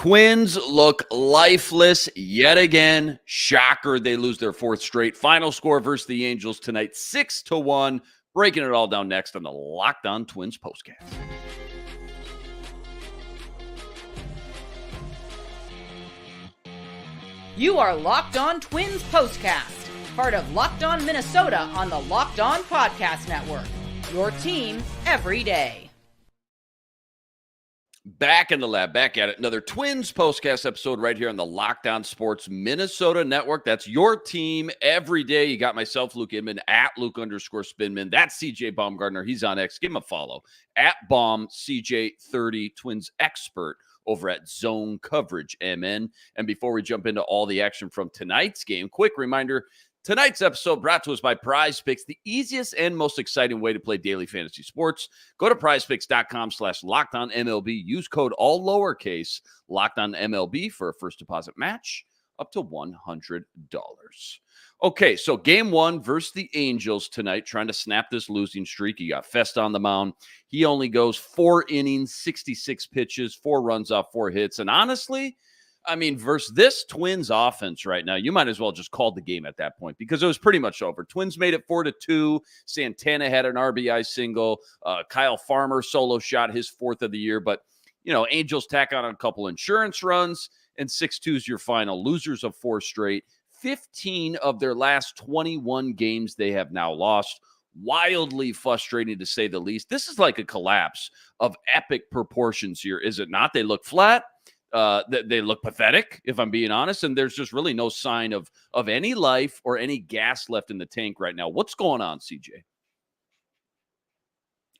Twins look lifeless yet again. Shocker, they lose their fourth straight. Final score versus the Angels tonight, 6-1. Breaking it all down next on the Locked On Twins postcast. You are Locked On Twins postcast, part of Locked On Minnesota on the Locked On Podcast Network. Your team every day. Back in the lab, back at it. Another Twins postcast episode right here on the Locked On Sports Minnesota Network. That's your team every day. You got myself, Luke Inman, at Luke_Spinman. That's CJ Baumgartner. He's on X. Give him a follow. At BaumCJ30, Twins expert over at Zone Coverage MN. And before we jump into all the action from tonight's game, quick reminder, tonight's episode brought to us by Prize Picks, the easiest and most exciting way to play daily fantasy sports. Go to prizepicks.com/LockedOnMLB. Use code all lowercase LockedOnMLB for a first deposit match up to $100. Okay, so game one versus the Angels tonight, trying to snap this losing streak. You got Fest on the mound. He only goes 4 innings, 66 pitches, 4 runs off 4 hits. And honestly, I mean, versus this Twins offense right now, you might as well just call the game at that point because it was pretty much over. Twins made it 4-2. Santana had an RBI single. Kyle Farmer solo shot, his 4th of the year. But, Angels tack on a couple insurance runs, and 6-2 is your final. Losers of 4 straight. 15 of their last 21 games they have now lost. Wildly frustrating, to say the least. This is like a collapse of epic proportions here, is it not? They look flat. They look pathetic, if I'm being honest, and there's just really no sign of any life or any gas left in the tank right now. What's going on, CJ?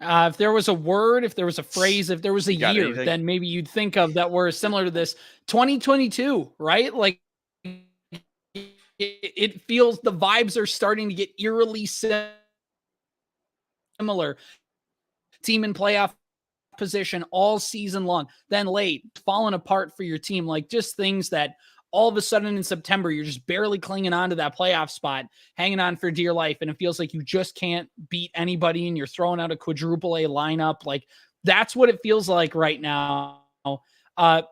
If there was a word, if there was a phrase, if there was a year, anything? then maybe you'd think of that were similar to this. 2022, right? Like it feels the vibes are starting to get eerily similar. Team in playoff position all season long, then late, falling apart for your team, like just things that all of a sudden in September, you're just barely clinging on to that playoff spot, hanging on for dear life, and it feels like you just can't beat anybody, and you're throwing out a quadruple A lineup. Like, that's what it feels like right now. Where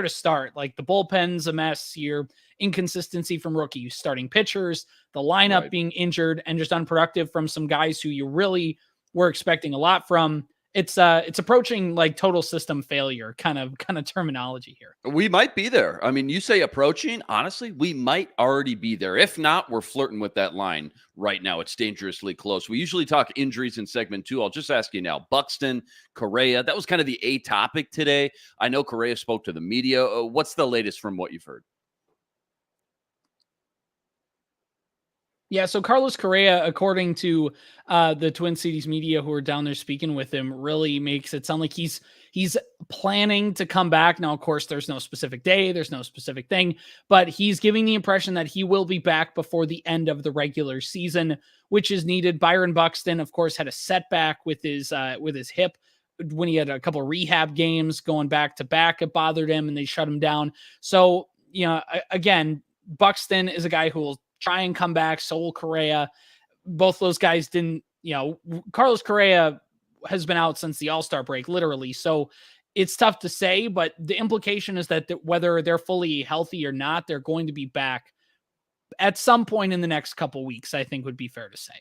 to start? Like, the bullpen's a mess, your inconsistency from rookie starting pitchers, the lineup being injured and just unproductive from some guys who you really we're expecting a lot from. It's approaching like total system failure kind of terminology here. We might be there. I mean, you say approaching, honestly, we might already be there. If not, we're flirting with that line right now. It's dangerously close. We usually talk injuries in segment 2. I'll just ask you now, Buxton, Correa, that was kind of the A topic today. I know Correa spoke to the media. What's the latest from what you've heard? Yeah, so Carlos Correa, according to the Twin Cities media who are down there speaking with him, really makes it sound like he's planning to come back. Now, of course, there's no specific day, there's no specific thing, but he's giving the impression that he will be back before the end of the regular season, which is needed. Byron Buxton, of course, had a setback with his hip when he had a couple of rehab games going back to back. It bothered him, and they shut him down. So, again, Buxton is a guy who will try and come back. So will Correa. Both those guys didn't, Carlos Correa has been out since the All-Star break, literally. So it's tough to say, but the implication is that whether they're fully healthy or not, they're going to be back at some point in the next couple weeks, I think would be fair to say.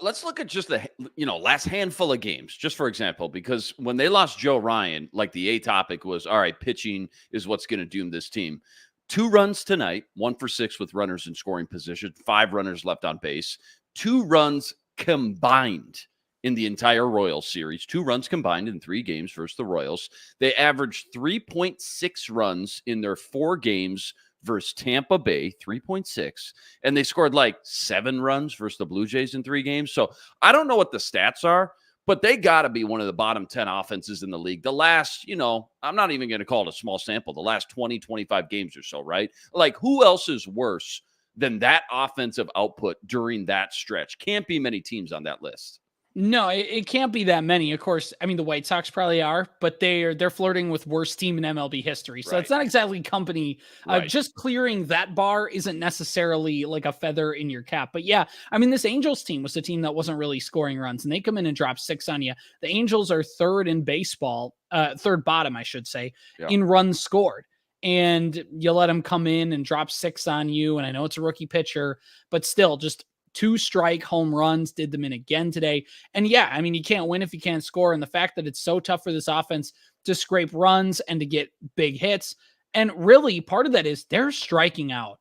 Let's look at just the, last handful of games, just for example, because when they lost Joe Ryan, like the A topic was, all right, pitching is what's going to doom this team. 2 runs tonight, 1 for 6 with runners in scoring position, 5 runners left on base, 2 runs combined in the entire Royals series, 2 runs combined in 3 games versus the Royals. They averaged 3.6 runs in their 4 games versus Tampa Bay, 3.6, and they scored like 7 runs versus the Blue Jays in 3 games. So I don't know what the stats are, but they got to be one of the bottom 10 offenses in the league. The last, I'm not even going to call it a small sample, the last 20, 25 games or so, right? Like, who else is worse than that offensive output during that stretch? Can't be many teams on that list. No, it can't be that many. Of course, I mean the White Sox probably are, but they're flirting with worst team in MLB history. So it's Right. not exactly company. Right. Just clearing that bar isn't necessarily like a feather in your cap. But yeah, I mean this Angels team was a team that wasn't really scoring runs, and they come in and drop 6 on you. The Angels are third in baseball, third bottom, I should say, Yeah. in runs scored. And you let them come in and drop 6 on you. And I know it's a rookie pitcher, but still, just 2 strike home runs did them in again today. And yeah, I mean, you can't win if you can't score. And the fact that it's so tough for this offense to scrape runs and to get big hits. And really, part of that is they're striking out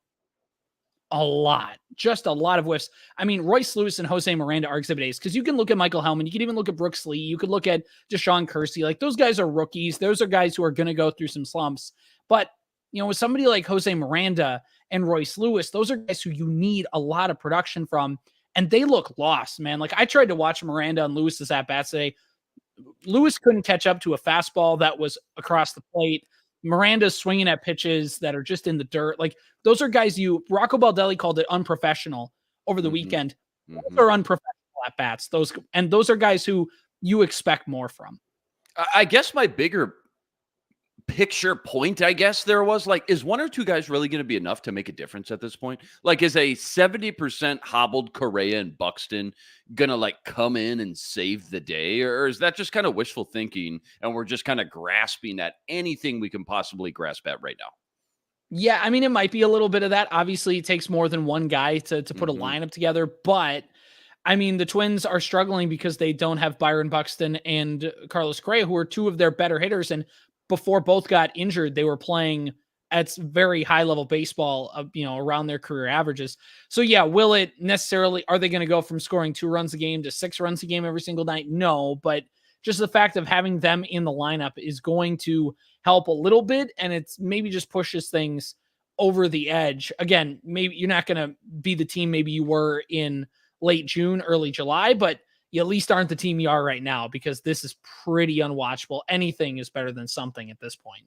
a lot, just a lot of whiffs. I mean, Royce Lewis and Jose Miranda are exhibit A's because you can look at Michael Hellman. You can even look at Brooks Lee. You could look at Deshaun Kersey. Like those guys are rookies. Those are guys who are going to go through some slumps. But, with somebody like Jose Miranda and Royce Lewis, those are guys who you need a lot of production from. And they look lost, man. Like I tried to watch Miranda and Lewis's at-bats today. Lewis couldn't catch up to a fastball that was across the plate. Miranda's swinging at pitches that are just in the dirt. Like those are guys Rocco Baldelli called it unprofessional over the weekend. Those are unprofessional at bats. Those are guys who you expect more from. I guess my bigger picture point, I guess there was like, is 1 or 2 guys really going to be enough to make a difference at this point? Like, is a 70% hobbled Correa and Buxton going to like come in and save the day? Or is that just kind of wishful thinking and we're just kind of grasping at anything we can possibly grasp at right now? Yeah, I mean, it might be a little bit of that. Obviously, it takes more than one guy to put a lineup together. But, I mean, the Twins are struggling because they don't have Byron Buxton and Carlos Correa, who are 2 of their better hitters. And before both got injured, they were playing at very high level baseball, around their career averages. So yeah, are they going to go from scoring 2 runs a game to 6 runs a game every single night? No, but just the fact of having them in the lineup is going to help a little bit. And it's maybe just pushes things over the edge. Again, maybe you're not going to be the team maybe you were in late June, early July, but you at least aren't the team you are right now because this is pretty unwatchable. Anything is better than something at this point.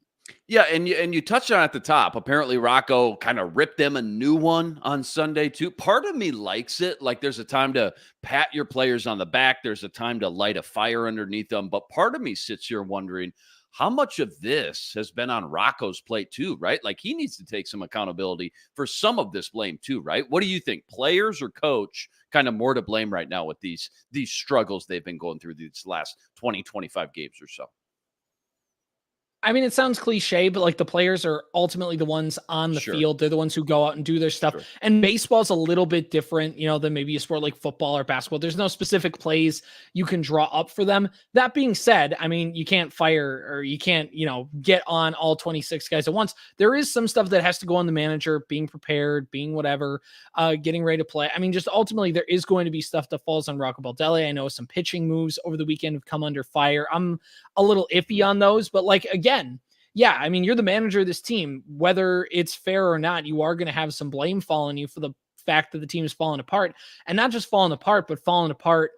Yeah, and you touched on at the top. Apparently, Rocco kind of ripped them a new one on Sunday too. Part of me likes it. Like there's a time to pat your players on the back. There's a time to light a fire underneath them. But part of me sits here wondering how much of this has been on Rocco's plate too, right? Like he needs to take some accountability for some of this blame too, right? What do you think? Players or coach kind of more to blame right now with these struggles they've been going through these last 20, 25 games or so? I mean, it sounds cliche, but like the players are ultimately the ones on the field. They're the ones who go out and do their stuff. Sure. And baseball's a little bit different, than maybe a sport like football or basketball. There's no specific plays you can draw up for them. That being said, I mean, you can't fire or you can't, get on all 26 guys at once. There is some stuff that has to go on the manager, being prepared, being whatever, getting ready to play. I mean, just ultimately there is going to be stuff that falls on Rocco Baldelli. I know some pitching moves over the weekend have come under fire. I'm a little iffy on those, but like, again, yeah, I mean, you're the manager of this team. Whether it's fair or not, you are going to have some blame fall on you for the fact that the team is falling apart. And not just falling apart, but falling apart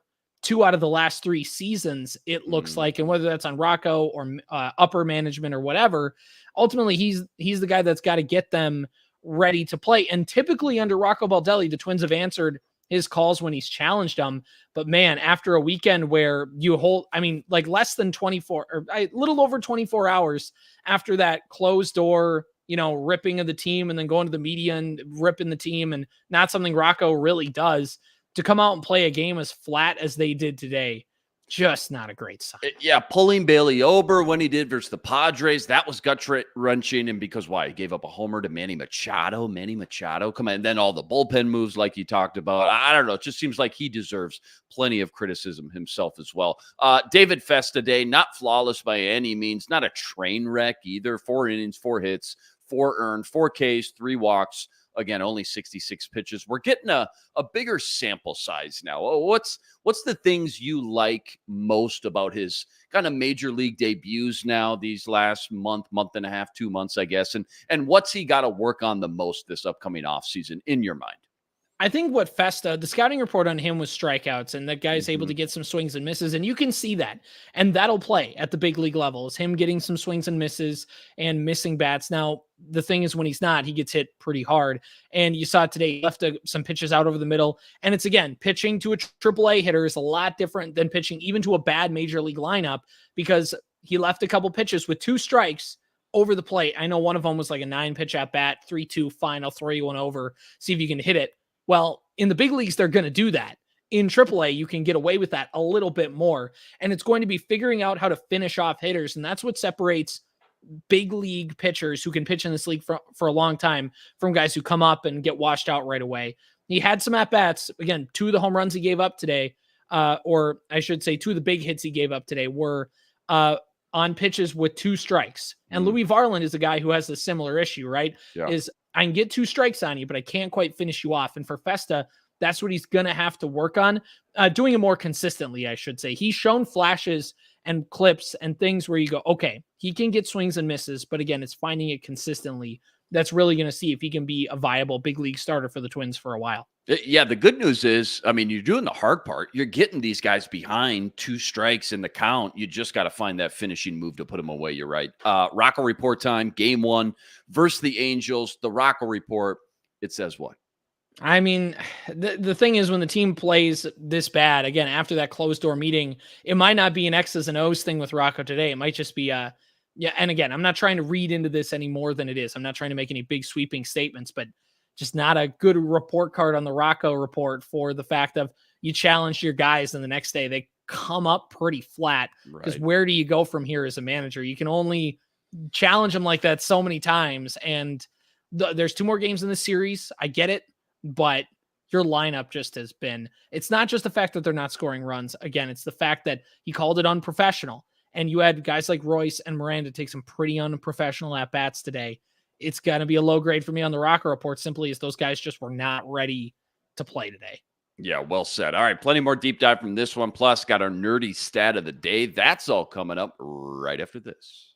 2 out of the last 3 seasons, it looks like. And whether that's on Rocco or upper management or whatever, ultimately he's the guy that's got to get them ready to play. And typically under Rocco Baldelli, the Twins have answered his calls when he's challenged them. But man, after a weekend where less than 24 or a little over 24 hours after that closed door, ripping of the team and then going to the media and ripping the team and not something Rocco really does, to come out and play a game as flat as they did today, just not a great sign. Yeah, pulling Bailey Ober when he did versus the Padres, that was gut-wrenching. And because why? He gave up a homer to Manny Machado. Come on. And then all the bullpen moves like you talked about. I don't know. It just seems like he deserves plenty of criticism himself as well. David Festa today, not flawless by any means. Not a train wreck either. 4 innings, 4 hits, 4 earned, 4 Ks, 3 walks. Again, only 66 pitches. We're getting a bigger sample size now. What's the things you like most about his kind of major league debuts now, these last month and a half, 2 months, I guess? And what's he got to work on the most this upcoming offseason in your mind? I think what Festa, the scouting report on him was strikeouts, and that guy's able to get some swings and misses, and you can see that. And that'll play at the big league level, is him getting some swings and misses and missing bats. Now, the thing is, when he's not, he gets hit pretty hard. And you saw it today, he left some pitches out over the middle. And it's, again, pitching to a AAA hitter is a lot different than pitching even to a bad major league lineup, because he left a couple pitches with 2 strikes over the plate. I know one of them was like a 9-pitch at bat, 3-2, fine, I'll throw you one over, see if you can hit it. Well, in the big leagues, they're going to do that. In AAA, you can get away with that a little bit more. And it's going to be figuring out how to finish off hitters. And that's what separates big league pitchers who can pitch in this league for a long time from guys who come up and get washed out right away. He had some at-bats. Again, 2 of the home runs he gave up today, or I should say 2 of the big hits he gave up today were on pitches with 2 strikes. And Louis Varland is a guy who has a similar issue, right? Yeah. Is I can get 2 strikes on you, but I can't quite finish you off. And for Festa, that's what he's going to have to work on, doing it more consistently, I should say. He's shown flashes and clips and things where you go, okay, he can get swings and misses, but again, it's finding it consistently. That's really going to see if he can be a viable big league starter for the Twins for a while. Yeah, the good news is, I mean, you're doing the hard part. You're getting these guys behind 2 strikes in the count. You just got to find that finishing move to put them away. You're right. Rocco report time, game 1 versus the Angels. The Rocco report, it says what? I mean, the thing is, when the team plays this bad, again, after that closed door meeting, it might not be an X's and O's thing with Rocco today. It might just be yeah. And again, I'm not trying to read into this any more than it is. I'm not trying to make any big sweeping statements, but just not a good report card on the Rocco report for the fact of you challenge your guys and the next day they come up pretty flat. Because where do you go from here as a manager? You can only challenge them like that so many times. And there's 2 more games in the series. I get it, but your lineup just has been, it's not just the fact that they're not scoring runs. Again, it's the fact that he called it unprofessional. And you had guys like Royce and Miranda take some pretty unprofessional at-bats today. It's going to be a low grade for me on the Rocco report, simply as those guys just were not ready to play today. Yeah, well said. All right, plenty more deep dive from this one. Plus, got our nerdy stat of the day. That's all coming up right after this.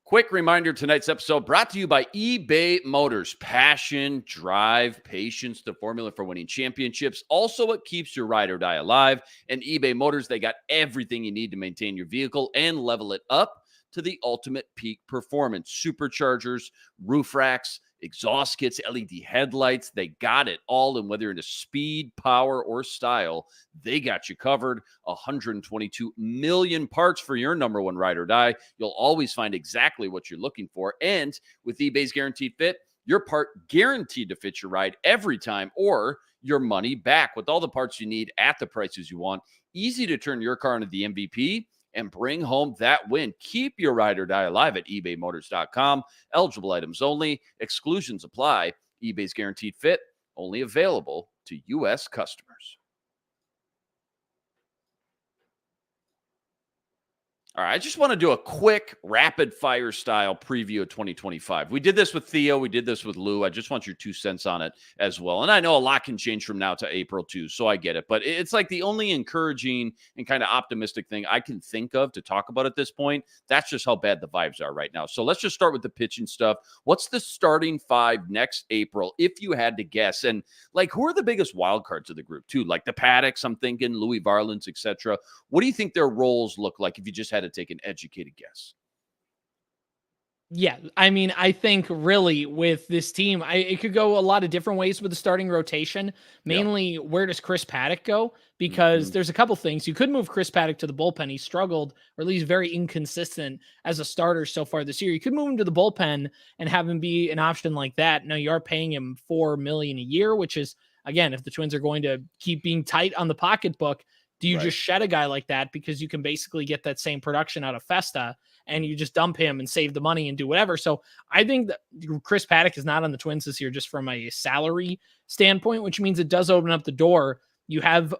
Quick reminder, tonight's episode brought to you by eBay Motors. Passion, drive, patience, the formula for winning championships. Also, what keeps your ride or die alive. And eBay Motors, they got everything you need to maintain your vehicle and level it up to the ultimate peak performance. Superchargers, roof racks, exhaust kits, LED headlights, they got it all. And whether you're into speed, power, or style, they got you covered. 122 million parts for your number 1 ride or die. You'll always find exactly what you're looking for. And with eBay's Guaranteed Fit, your part guaranteed to fit your ride every time or your money back. With all the parts you need at the prices you want, easy to turn your car into the MVP and bring home that win. Keep your ride or die alive at ebaymotors.com. Eligible items only. Exclusions apply. eBay's Guaranteed Fit, only available to U.S. customers. All right, I just want to do a quick rapid fire style preview of 2025. We did this with Theo. We did this with Lou. I just want your 2 cents on it as well. And I know a lot can change from now to April too, so I get it. But it's like the only encouraging and kind of optimistic thing I can think of to talk about at this point. That's just how bad the vibes are right now. So let's just start with the pitching stuff. What's the starting 5 next April, if you had to guess? And like, who are the biggest wild cards of the group too? Like the Paddocks, I'm thinking, Louis Varlands, etc. What do you think their roles look like if you just had to take an educated guess? Yeah, I mean, I think really with this team, it could go a lot of different ways with the starting rotation. Mainly, where does Chris Paddock go? Because there's a couple things. You could move Chris Paddock to the bullpen. He struggled, or at least very inconsistent as a starter so far this year. You could move him to the bullpen and have him be an option like that. Now, you are paying him $4 million a year, which is, again, if the Twins are going to keep being tight on the pocketbook, do you just shed a guy like that because you can basically get that same production out of Festa and you just dump him and save the money and do whatever? So I think that Chris Paddock is not on the Twins this year just from a salary standpoint, which means it does open up the door. You have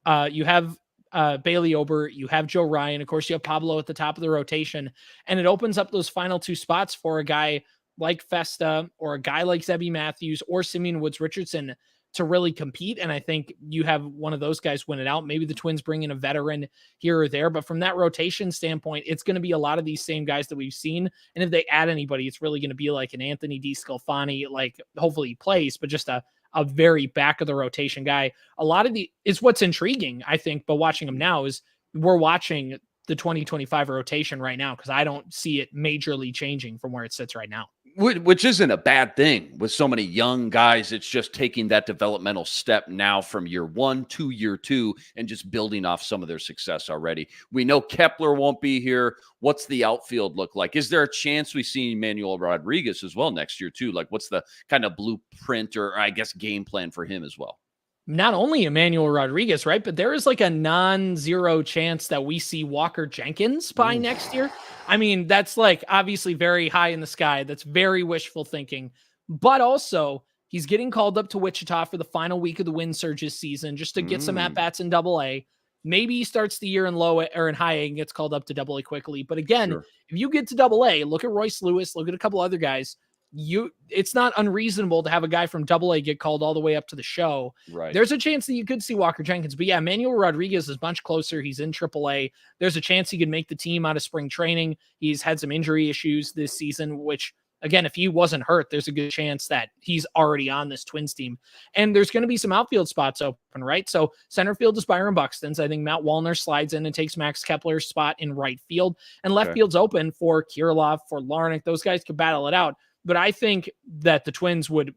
Bailey Ober, you have Joe Ryan, of course you have Pablo at the top of the rotation, and it opens up those final 2 spots for a guy like Festa or a guy like Zebby Matthews or Simeon Woods Richardson to really compete. And I think you have one of those guys win it out. Maybe the Twins bring in a veteran here or there, but from that rotation standpoint, it's going to be a lot of these same guys that we've seen. And if they add anybody, it's really going to be like an Anthony DeSclafani, like hopefully he plays, but just a very back of the rotation guy. A lot of is what's intriguing, I think, but watching him now is we're watching the 2025 rotation right now, because I don't see it majorly changing from where it sits right now. Which isn't a bad thing with so many young guys. It's just taking that developmental step now from year 1 to year 2 and just building off some of their success already. We know Kepler won't be here. What's the outfield look like? Is there a chance we see Manuel Rodriguez as well next year too? Like, what's the kind of blueprint or I guess game plan for him as well? Not only Emmanuel Rodriguez, right? But there is like a non-zero chance that we see Walker Jenkins by next year. I mean, that's like obviously very high in the sky. That's very wishful thinking. But also, he's getting called up to Wichita for the final week of the Wind Surges season just to get some at-bats in Double-A. Maybe he starts the year in low or in high A and gets called up to Double-A quickly. But again, if you get to Double-A, look at Royce Lewis, look at a couple other guys. It's not unreasonable to have a guy from Double-A get called all the way up to the show. Right. There's a chance that you could see Walker Jenkins, but yeah, Manuel Rodriguez is much closer. He's in Triple-A. There's a chance he could make the team out of spring training. He's had some injury issues this season, which again, if he wasn't hurt, there's a good chance that he's already on this Twins team. And there's going to be some outfield spots open, right? So center field is Byron Buxton's. I think Matt Wallner slides in and takes Max Kepler's spot in right field, and left field's open for Kirilloff, for Larnach. Those guys could battle it out. But I think that the Twins would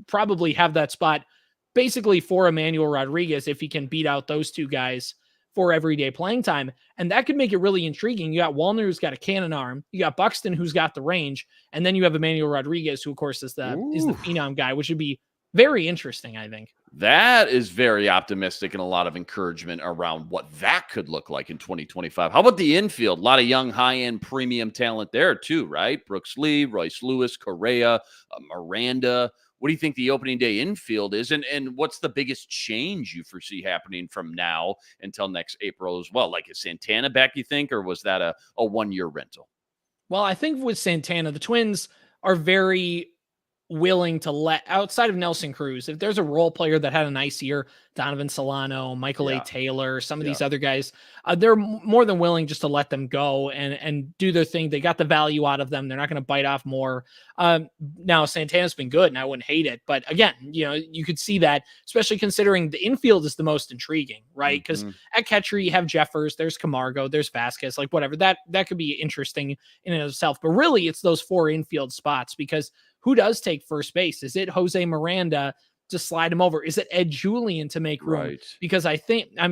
probably have that spot basically for Emmanuel Rodriguez if he can beat out those two guys for everyday playing time. And that could make it really intriguing. You got Wallner, who's got a cannon arm. You got Buxton, who's got the range. And then you have Emmanuel Rodriguez, who, of course, is the phenom guy, which would be very interesting, I think. That is very optimistic and a lot of encouragement around what that could look like in 2025. How about the infield? A lot of young, high-end premium talent there too, right? Brooks Lee, Royce Lewis, Correa, Miranda. What do you think the opening day infield is? And what's the biggest change you foresee happening from now until next April as well? Like, is Santana back, you think, or was that a one-year rental? Well, I think with Santana, the Twins are very willing to let, outside of Nelson Cruz, if there's a role player that had a nice year, Donovan Solano, Michael A. Taylor, some of these other guys, they're more than willing just to let them go and do their thing. They got the value out of them. They're not going to bite off more. Now Santana's been good and I wouldn't hate it, but again, you could see that, especially considering the infield is the most intriguing, right? Because at catcher, you have Jeffers, there's Camargo, there's Vasquez, like whatever, that could be interesting in and of itself. But really it's those 4 infield spots, because who does take first base? Is it Jose Miranda to slide him over? Is it Ed Julian to make room? Right. Because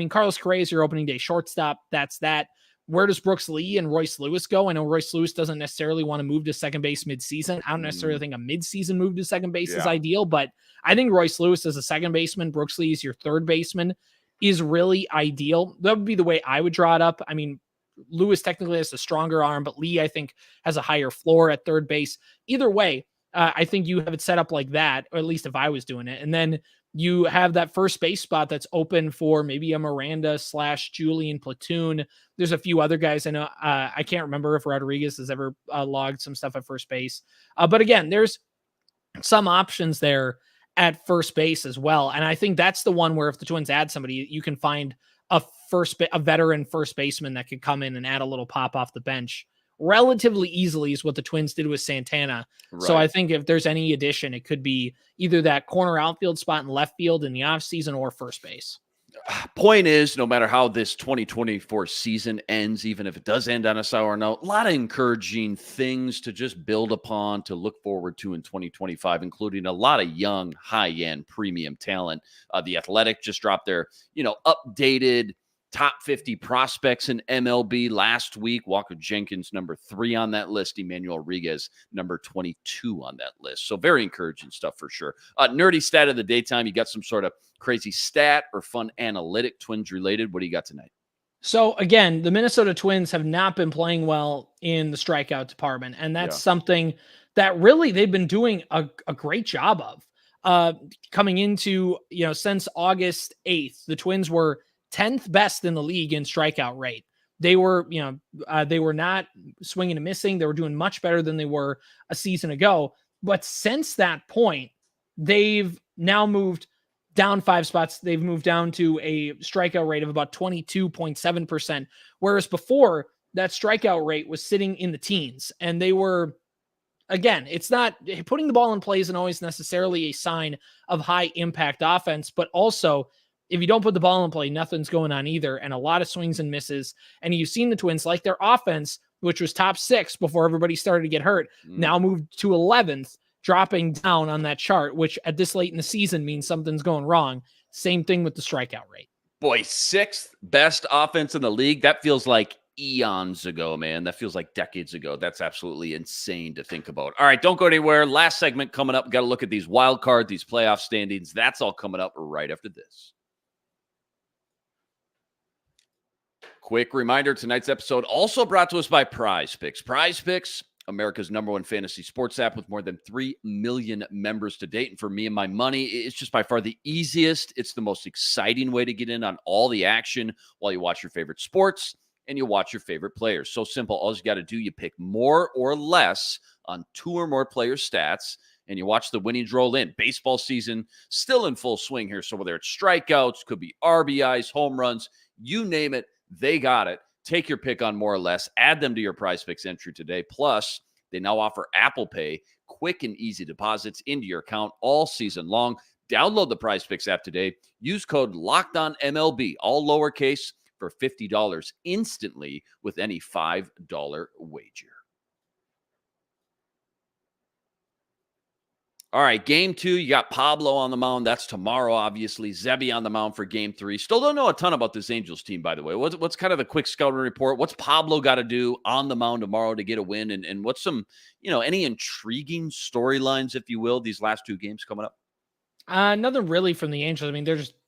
Carlos Correa is your opening day shortstop. That's that. Where does Brooks Lee and Royce Lewis go? I know Royce Lewis doesn't necessarily want to move to second base midseason. I don't necessarily think a midseason move to second base is ideal, but I think Royce Lewis as a second baseman, Brooks Lee is your third baseman, is really ideal. That would be the way I would draw it up. I mean, Lewis technically has a stronger arm, but Lee, I think, has a higher floor at third base. Either way, I think you have it set up like that, or at least if I was doing it. And then you have that first base spot that's open for maybe a Miranda / Julian platoon. There's a few other guys. I know I can't remember if Rodriguez has ever logged some stuff at first base. But again, there's some options there at first base as well. And I think that's the one where if the Twins add somebody, you can find a veteran first baseman that could come in and add a little pop off the bench relatively easily, is what the Twins did with Santana. Right. So I think if there's any addition, it could be either that corner outfield spot in left field in the offseason or first base. Point is, no matter how this 2024 season ends, even if it does end on a sour note, a lot of encouraging things to just build upon, to look forward to in 2025, including a lot of young, high-end premium talent. The Athletic just dropped their, updated top 50 prospects in MLB last week. Walker Jenkins, number 3 on that list. Emmanuel Rodriguez, number 22 on that list. So very encouraging stuff for sure. Nerdy stat of the daytime. You got some sort of crazy stat or fun analytic Twins related? What do you got tonight? So again, the Minnesota Twins have not been playing well in the strikeout department. And that's something that really they've been doing a great job of. Coming into, since August 8th, the Twins were 10th best in the league in strikeout rate. They were, they were not swinging and missing. They were doing much better than they were a season ago. But since that point, they've now moved down 5 spots. They've moved down to a strikeout rate of about 22.7%, whereas before that strikeout rate was sitting in the teens. And they were, again, it's not putting the ball in play isn't always necessarily a sign of high impact offense, but also if you don't put the ball in play, nothing's going on either. And a lot of swings and misses. And you've seen the Twins, like their offense, which was top 6 before everybody started to get hurt, now moved to 11th, dropping down on that chart, which at this late in the season means something's going wrong. Same thing with the strikeout rate. Boy, 6th best offense in the league. That feels like eons ago, man. That feels like decades ago. That's absolutely insane to think about. All right, don't go anywhere. Last segment coming up. Got to look at these wild card, these playoff standings. That's all coming up right after this. Quick reminder, tonight's episode also brought to us by Prize Picks. Prize Picks, America's #1 fantasy sports app with more than 3 million members to date. And for me and my money, it's just by far the easiest. It's the most exciting way to get in on all the action while you watch your favorite sports and you watch your favorite players. So simple. All you got to do, you pick more or less on 2 or more player stats, and you watch the winnings roll in. Baseball season still in full swing here. So whether it's strikeouts, could be RBIs, home runs, you name it, they got it. Take your pick on more or less. Add them to your Prize Picks entry today. Plus, they now offer Apple Pay, quick and easy deposits into your account all season long. Download the Prize Picks app today. Use code LOCKEDONMLB, all lowercase, for $50 instantly with any $5 wager. All right, game 2, you got Pablo on the mound. That's tomorrow, obviously. Zebby on the mound for game 3. Still don't know a ton about this Angels team, by the way. What's kind of the quick scouting report? What's Pablo got to do on the mound tomorrow to get a win? And what's some, any intriguing storylines, if you will, these last 2 games coming up? Nothing really from the Angels. I mean,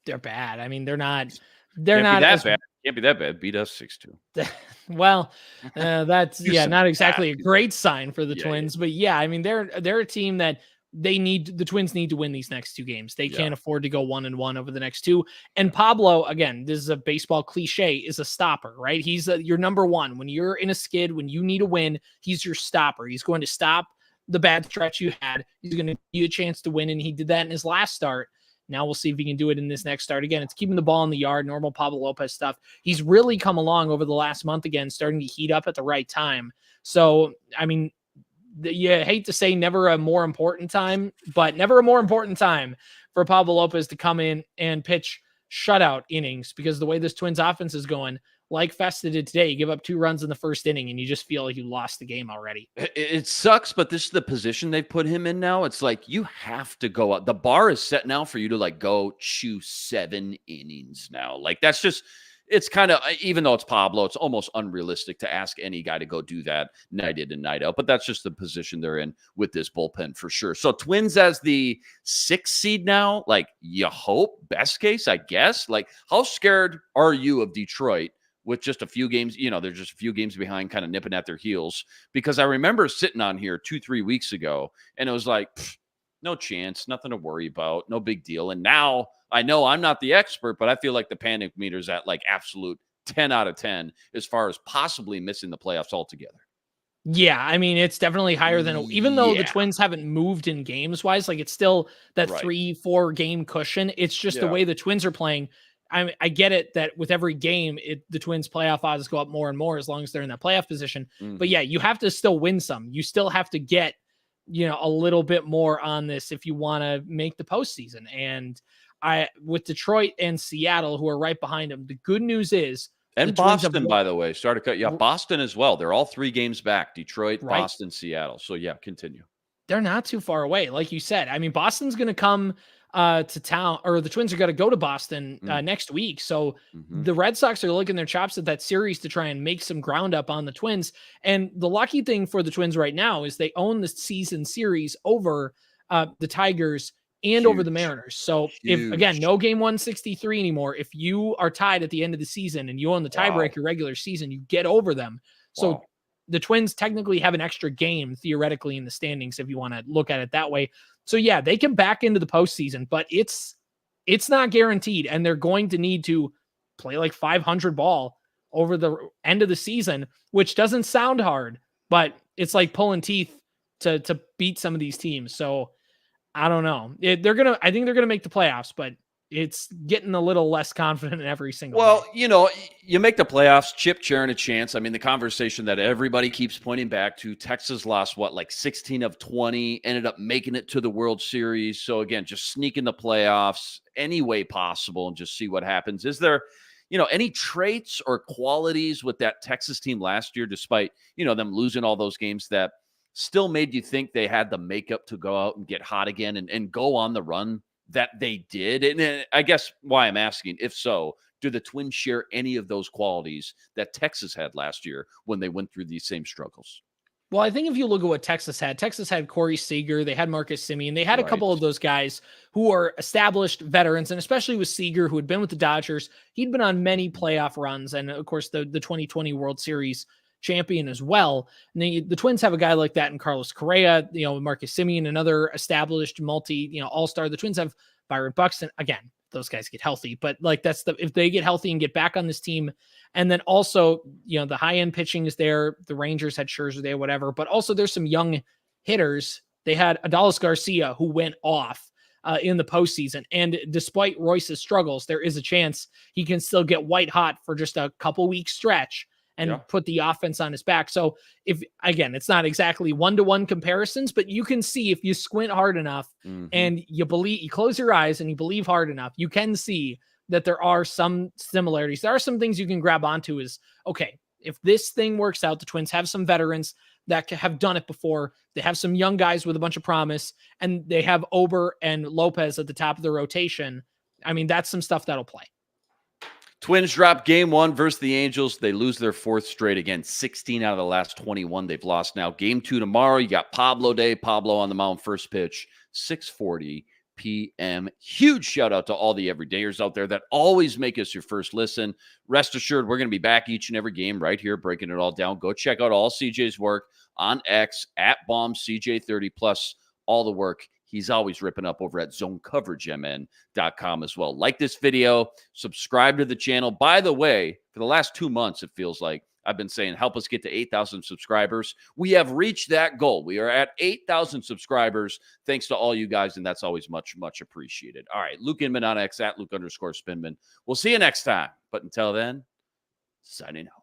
they're bad. I mean, they're not Can't be that bad. Can't be that bad. Beat us 6-2. Well, that's not exactly a great sign for the Yeah, Twins, but I mean, they're a team that the Twins need to win these next 2 games. They can't afford to go 1-1 over the next 2. And Pablo, again, this is a baseball cliche, is a stopper, right? He's your number 1. When you're in a skid, when you need a win, he's your stopper. He's going to stop the bad stretch you had. He's going to give you a chance to win. And he did that in his last start. Now we'll see if he can do it in this next start. Again, it's keeping the ball in the yard, normal Pablo Lopez stuff. He's really come along over the last month again, starting to heat up at the right time. So, I mean, you hate to say never a more important time, but never a more important time for Pablo Lopez to come in and pitch shutout innings, because the way this Twins offense is going, like Festa did today, you give up 2 runs in the first inning and you just feel like you lost the game already. It sucks, but this is the position they've put him in now. It's like you have to go up. The bar is set now for you to go chew 7 innings now. Like that's just, it's kind of, even though it's Pablo, it's almost unrealistic to ask any guy to go do that night in and night out. But that's just the position they're in with this bullpen for sure. So Twins as the 6th seed now, you hope, best case, I guess. How scared are you of Detroit with just a few games? They're just a few games behind, kind of nipping at their heels. Because I remember sitting on here 2-3 weeks ago, and it was like, no chance, nothing to worry about, no big deal. And now I know I'm not the expert, but I feel like the panic meter's at absolute 10 out of 10 as far as possibly missing the playoffs altogether. Yeah, I mean, it's definitely higher than, even though the Twins haven't moved in games wise, it's still that 3-4 game cushion. It's just the way the Twins are playing. I get it that with every game, the Twins playoff odds go up more and more as long as they're in that playoff position. Mm-hmm. But you have to still win some. You still have to get, a little bit more on this if you want to make the postseason. And with Detroit and Seattle, who are right behind them, the good news is, and Boston, by the way, started cut. Yeah, Boston as well. They're all 3 games back. Detroit, Boston, Seattle. So continue. They're not too far away, like you said. I mean, Boston's going to come to town, or the Twins are going to go to Boston next week. So the Red Sox are licking their chops at that series to try and make some ground up on the Twins. And the lucky thing for the Twins right now is they own the season series over the Tigers and over the Mariners. So if, again, no game 163 anymore, if you are tied at the end of the season and you own the tiebreaker regular season, you get over them. So the Twins technically have an extra game theoretically in the standings, if you want to look at it that way. So they can back into the postseason, but it's not guaranteed. And they're going to need to play 500 ball over the end of the season, which doesn't sound hard, but it's like pulling teeth to beat some of these teams. So I don't know. I think they're going to make the playoffs, but it's getting a little less confident in every single Well, day. you make the playoffs, Chip Charon a chance. I mean, the conversation that everybody keeps pointing back to, Texas lost like 16 of 20, ended up making it to the World Series. So again, just sneak in the playoffs any way possible and just see what happens. Is there, any traits or qualities with that Texas team last year, despite, them losing all those games, that still made you think they had the makeup to go out and get hot again and go on the run that they did? And I guess why I'm asking, if so, do the Twins share any of those qualities that Texas had last year when they went through these same struggles? Well, I think if you look at what Texas had Corey Seager, they had Marcus Semien, they had a couple Right. of those guys who are established veterans, and especially with Seager, who had been with the Dodgers, he'd been on many playoff runs, and of course the 2020 World Series champion as well. And the Twins have a guy like that in Carlos Correa, Marcus Semien, another established all-star. The Twins have Byron Buxton. Again, those guys get healthy, but like if they get healthy and get back on this team. And then also, the high-end pitching is there. The Rangers had Scherzer there, whatever. But also there's some young hitters. They had Adolis Garcia, who went off in the postseason. And despite Royce's struggles, there is a chance he can still get white hot for just a couple weeks stretch and put the offense on his back. So it's not exactly one-to-one comparisons, but you can see if you squint hard enough and you close your eyes and you believe hard enough, you can see that there are some similarities. There are some things you can grab onto is, okay, if this thing works out, the Twins have some veterans that have done it before. They have some young guys with a bunch of promise, and they have Ober and Lopez at the top of the rotation. I mean, that's some stuff that'll play. Twins drop game 1 versus the Angels. They lose their 4th straight. Again, 16 out of the last 21 they've lost now. Game 2 tomorrow. You got Pablo Day. Pablo on the mound, first pitch, 6:40 p.m. Huge shout out to all the everydayers out there that always make us your first listen. Rest assured, we're going to be back each and every game right here, breaking it all down. Go check out all CJ's work on X at BombCJ30, plus all the work he's always ripping up over at ZoneCoverageMN.com as well. Like this video, subscribe to the channel. By the way, for the last 2 months, it feels like I've been saying, help us get to 8,000 subscribers. We have reached that goal. We are at 8,000 subscribers. Thanks to all you guys, and that's always much, much appreciated. All right, Luke Inman on X at Luke_Spinman. We'll see you next time. But until then, signing out.